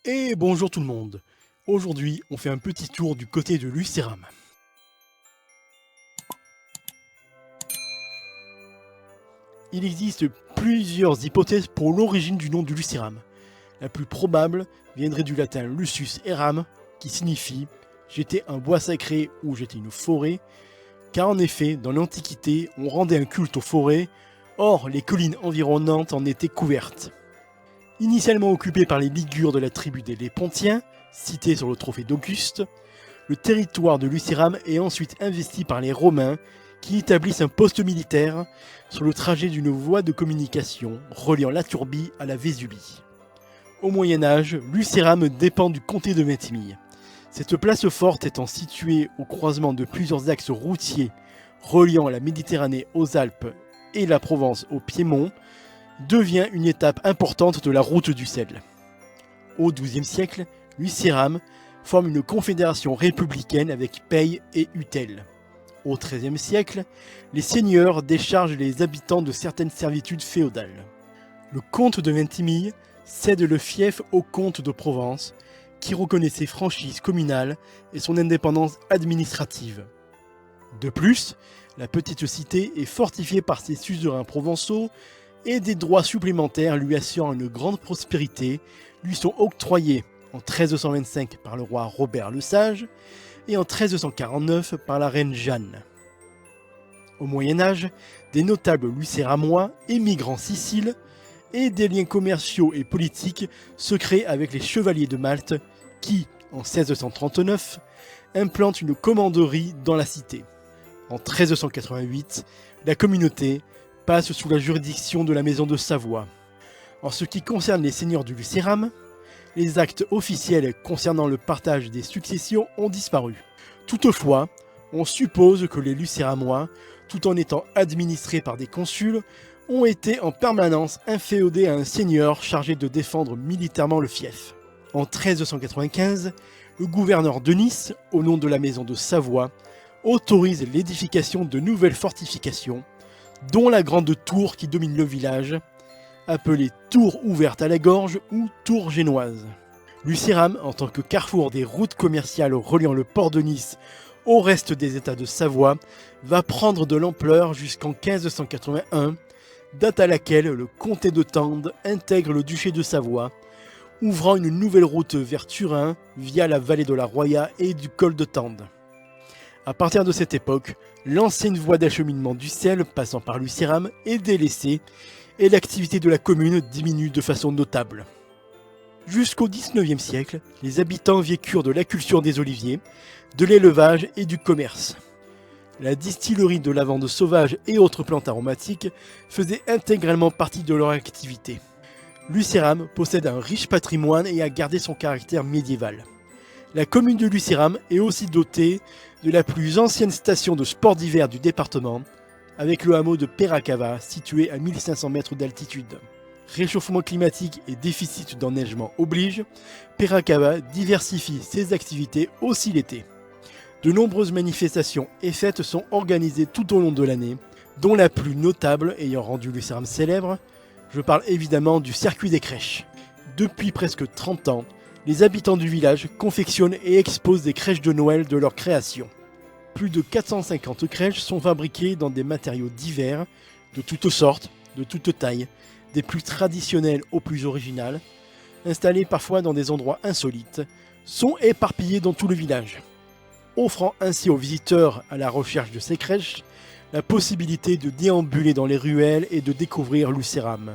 Et bonjour tout le monde. Aujourd'hui, on fait un petit tour du côté de Lucéram. Il existe plusieurs hypothèses pour l'origine du nom du Lucéram. La plus probable viendrait du latin Lucius eram, qui signifie j'étais un bois sacré ou j'étais une forêt, car en effet, dans l'Antiquité, on rendait un culte aux forêts, or les collines environnantes en étaient couvertes. Initialement occupé par les Ligures de la tribu des Lépontiens, cité sur le trophée d'Auguste, le territoire de Lucéram est ensuite investi par les Romains qui établissent un poste militaire sur le trajet d'une voie de communication reliant la Turbie à la Vésubie. Au Moyen-Âge, Lucéram dépend du comté de Ventimille. Cette place forte étant située au croisement de plusieurs axes routiers reliant la Méditerranée aux Alpes et la Provence au Piémont, devient une étape importante de la route du sel. Au XIIe siècle, Lucéram forme une confédération républicaine avec Peille et Utel. Au XIIIe siècle, les seigneurs déchargent les habitants de certaines servitudes féodales. Le comte de Ventimille cède le fief au comte de Provence, qui reconnaît ses franchises communales et son indépendance administrative. De plus, la petite cité est fortifiée par ses suzerains provençaux et des droits supplémentaires lui assurant une grande prospérité lui sont octroyés en 1325 par le roi Robert le Sage et en 1349 par la reine Jeanne. Au Moyen-Âge, des notables lucéramois émigrent en Sicile et des liens commerciaux et politiques se créent avec les chevaliers de Malte qui, en 1639, implantent une commanderie dans la cité. En 1388, la communauté passe sous la juridiction de la maison de Savoie. En ce qui concerne les seigneurs du Lucéram, les actes officiels concernant le partage des successions ont disparu. Toutefois, on suppose que les Lucéramois, tout en étant administrés par des consuls, ont été en permanence inféodés à un seigneur chargé de défendre militairement le fief. En 1395, le gouverneur de Nice, au nom de la maison de Savoie, autorise l'édification de nouvelles fortifications, dont la grande tour qui domine le village, appelée tour ouverte à la gorge ou tour génoise. Lucéram, en tant que carrefour des routes commerciales reliant le port de Nice au reste des États de Savoie, va prendre de l'ampleur jusqu'en 1581, date à laquelle le comté de Tende intègre le duché de Savoie, ouvrant une nouvelle route vers Turin via la vallée de la Roya et du col de Tende. À partir de cette époque, l'ancienne voie d'acheminement du sel passant par Lucéram est délaissée et l'activité de la commune diminue de façon notable. Jusqu'au XIXe siècle, les habitants vécurent de la culture des oliviers, de l'élevage et du commerce. La distillerie de lavande sauvage et autres plantes aromatiques faisait intégralement partie de leur activité. Lucéram possède un riche patrimoine et a gardé son caractère médiéval. La commune de Lucéram est aussi dotée de la plus ancienne station de sport d'hiver du département, avec le hameau de Peracava, situé à 1500 mètres d'altitude. Réchauffement climatique et déficit d'enneigement oblige, Peracava diversifie ses activités aussi l'été. De nombreuses manifestations et fêtes sont organisées tout au long de l'année, dont la plus notable ayant rendu Lucéram célèbre, je parle évidemment du circuit des crèches. Depuis presque 30 ans, les habitants du village confectionnent et exposent des crèches de Noël de leur création. Plus de 450 crèches sont fabriquées dans des matériaux divers, de toutes sortes, de toutes tailles, des plus traditionnelles aux plus originales, installées parfois dans des endroits insolites, sont éparpillées dans tout le village, offrant ainsi aux visiteurs à la recherche de ces crèches la possibilité de déambuler dans les ruelles et de découvrir Lucéram.